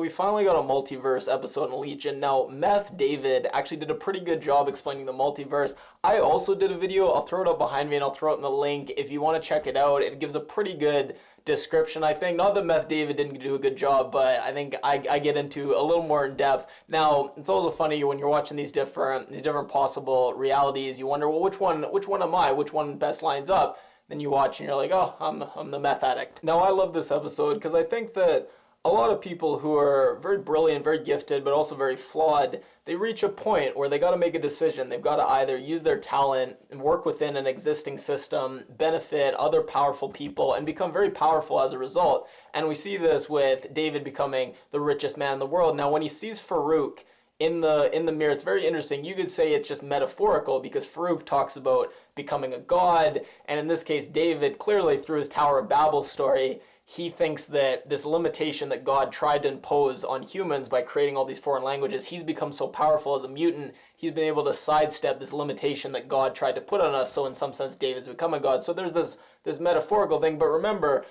we finally got a multiverse episode in Legion. Now, Meth David actually did a pretty good job explaining the multiverse. I also did a video. I'll throw it up behind me and I'll throw it in the link if you want to check it out. It gives a pretty good description, I think. Not that Meth David didn't do a good job, but I think I get into a little more in depth. Now, it's also funny when you're watching these different possible realities, you wonder, well, which one am I? Which one best lines up? Then you watch and you're like, oh, I'm the meth addict. Now, I love this episode because I think that a lot of people who are very brilliant, very gifted, but also very flawed, they reach a point where they got to make a decision. They've got to either use their talent and work within an existing system, benefit other powerful people, and become very powerful as a result. And we see this with David becoming the richest man in the world. Now, when he sees Farouk in the mirror, it's very interesting. You could say it's just metaphorical because Farouk talks about becoming a god, and in this case, David, clearly through his Tower of Babel story, he thinks that this limitation that God tried to impose on humans by creating all these foreign languages, he's become so powerful as a mutant, he's been able to sidestep this limitation that God tried to put on us. So in some sense, David's become a god. So there's this metaphorical thing. But remember,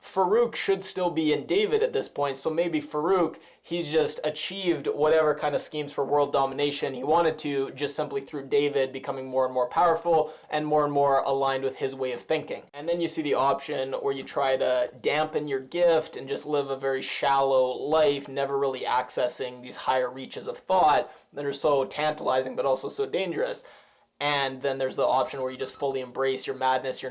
Farouk should still be in David at this point. So maybe Farouk, he's just achieved whatever kind of schemes for world domination he wanted to, just simply through David becoming more and more powerful and more aligned with his way of thinking. And then you see the option where you try to dampen your gift and just live a very shallow life, never really accessing these higher reaches of thought that are so tantalizing but also so dangerous. And then there's the option where you just fully embrace your madness, your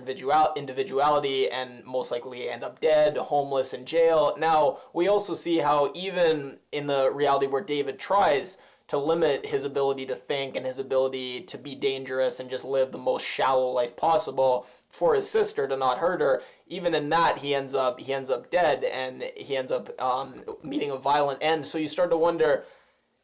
individuality, and most likely end up dead, homeless, in jail. Now, we also see how even in the reality where David tries to limit his ability to think and his ability to be dangerous and just live the most shallow life possible for his sister to not hurt her, even in that he ends up dead, and he ends up meeting a violent end. So you start to wonder,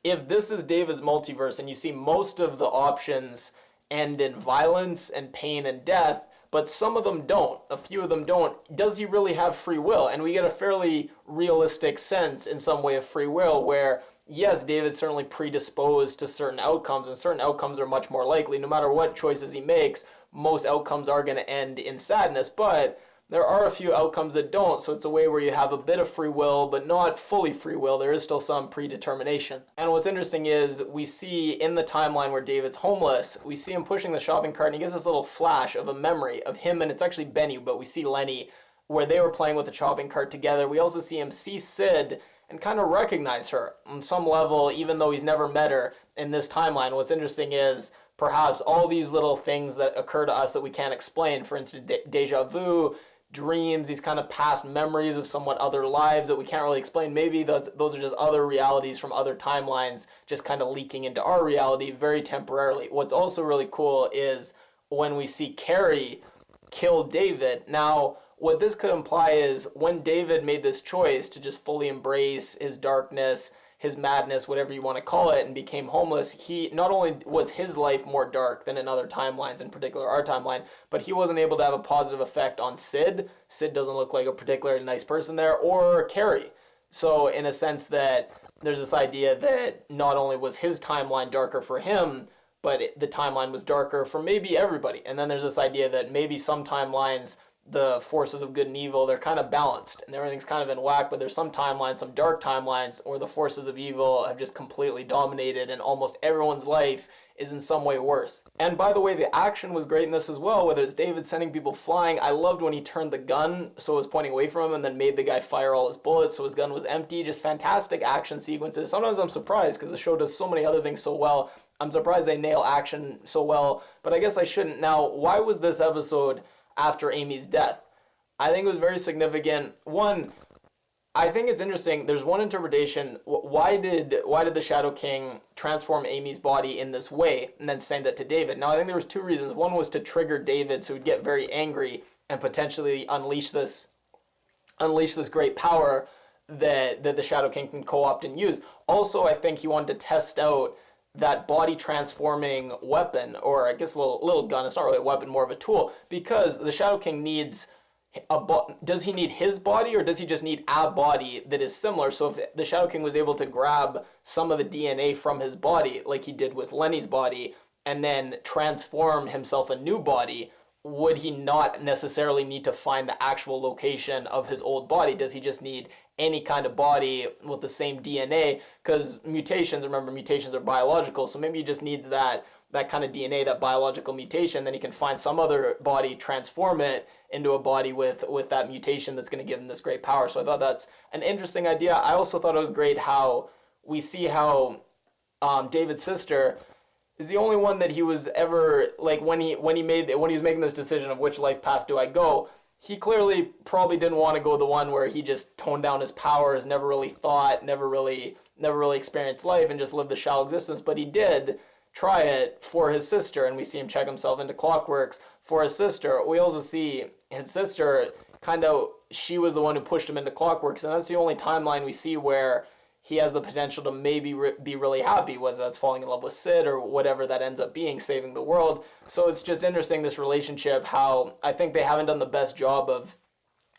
if this is David's multiverse and you see most of the options end in violence and pain and death, but some of them don't, a few of them don't, does he really have free will? And we get a fairly realistic sense in some way of free will where, yes, David's certainly predisposed to certain outcomes, and certain outcomes are much more likely. No matter what choices he makes, most outcomes are going to end in sadness, but there are a few outcomes that don't, so it's a way where you have a bit of free will, but not fully free will. There is still some predetermination. And what's interesting is we see in the timeline where David's homeless, we see him pushing the shopping cart, and he gets this little flash of a memory of him, and it's actually Benny, but we see Lenny, where they were playing with the shopping cart together. We also see him see Sid and kind of recognize her on some level, even though he's never met her in this timeline. What's interesting is perhaps all these little things that occur to us that we can't explain, for instance, deja vu, dreams, these kind of past memories of somewhat other lives that we can't really explain. Maybe those are just other realities from other timelines just kind of leaking into our reality very temporarily. What's also really cool is when we see Carrie kill David. Now, what this could imply is when David made this choice to just fully embrace his darkness, his madness, whatever you want to call it, and became homeless, he not only was his life more dark than in other timelines, in particular our timeline, but he wasn't able to have a positive effect on Sid. Sid doesn't look like a particularly nice person there, or Carrie. So in a sense that there's this idea that not only was his timeline darker for him, but the timeline was darker for maybe everybody. And then there's this idea that maybe some timelines, the forces of good and evil, they're kind of balanced and everything's kind of in whack, but there's some timelines, some dark timelines, where the forces of evil have just completely dominated and almost everyone's life is in some way worse. And by the way, the action was great in this as well, whether it's David sending people flying. I loved when he turned the gun so it was pointing away from him and then made the guy fire all his bullets so his gun was empty. Just fantastic action sequences. Sometimes I'm surprised because the show does so many other things so well. I'm surprised they nail action so well, but I guess I shouldn't. Now, why was this episode after Amy's death? I think it was very significant. One, I think it's interesting. There's one interpretation. Why did the Shadow King transform Amy's body in this way and then send it to David? Now, I think there was two reasons. One was to trigger David so he'd get very angry and potentially unleash this great power that the Shadow King can co-opt and use. Also, I think he wanted to test out that body transforming weapon, or I guess a little gun. It's not really a weapon, more of a tool, because the Shadow King needs does he need his body, or does he just need a body that is similar? So if the Shadow King was able to grab some of the DNA from his body, like he did with Lenny's body, and then transform himself a new body, would he not necessarily need to find the actual location of his old body? Does he just need any kind of body with the same DNA, because mutations, remember, mutations are biological, so maybe he just needs that kind of DNA, that biological mutation, then he can find some other body, transform it into a body with that mutation that's going to give him this great power. So I thought that's an interesting idea. I also thought it was great how we see how David's sister is the only one that he was ever, like, when he was making this decision of which life path do I go, he clearly probably didn't want to go the one where he just toned down his powers, never really thought, never really experienced life, and just lived the shallow existence. But he did try it for his sister, and we see him check himself into clockworks for his sister. We also see his sister she was the one who pushed him into clockworks, and that's the only timeline we see where he has the potential to maybe be really happy, whether that's falling in love with Sid or whatever that ends up being, saving the world. So it's just interesting, this relationship, how I think they haven't done the best job of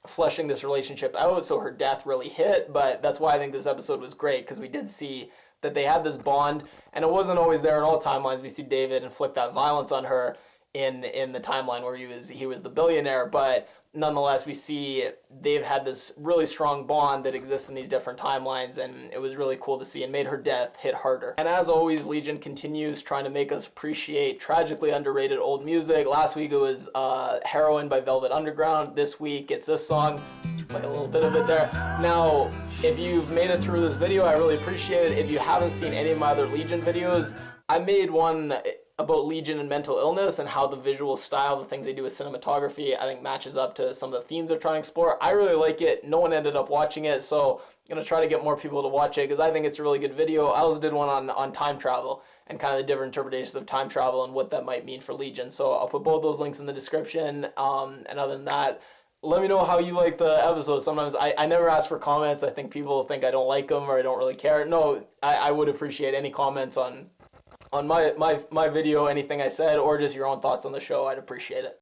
fleshing this relationship out, so her death really hit. But that's why I think this episode was great, because we did see that they had this bond, and it wasn't always there in all timelines. We see David inflict that violence on her in the timeline where he was the billionaire, but nonetheless, we see they've had this really strong bond that exists in these different timelines, and it was really cool to see, and made her death hit harder. And as always, Legion continues trying to make us appreciate tragically underrated old music. Last week it was Heroin by Velvet Underground. This week it's this song. Play a little bit of it there. Now, if you've made it through this video, I really appreciate it. If you haven't seen any of my other Legion videos, I made one about Legion and mental illness and how the visual style, the things they do with cinematography, I think matches up to some of the themes they're trying to explore. I really like it. No one ended up watching it, so I'm going to try to get more people to watch it, because I think it's a really good video. I also did one on time travel and kind of the different interpretations of time travel and what that might mean for Legion. So I'll put both those links in the description. And other than that, let me know how you like the episode. Sometimes I never ask for comments. I think people think I don't like them or I don't really care. No, I would appreciate any comments on my video, anything I said, or just your own thoughts on the show. I'd appreciate it.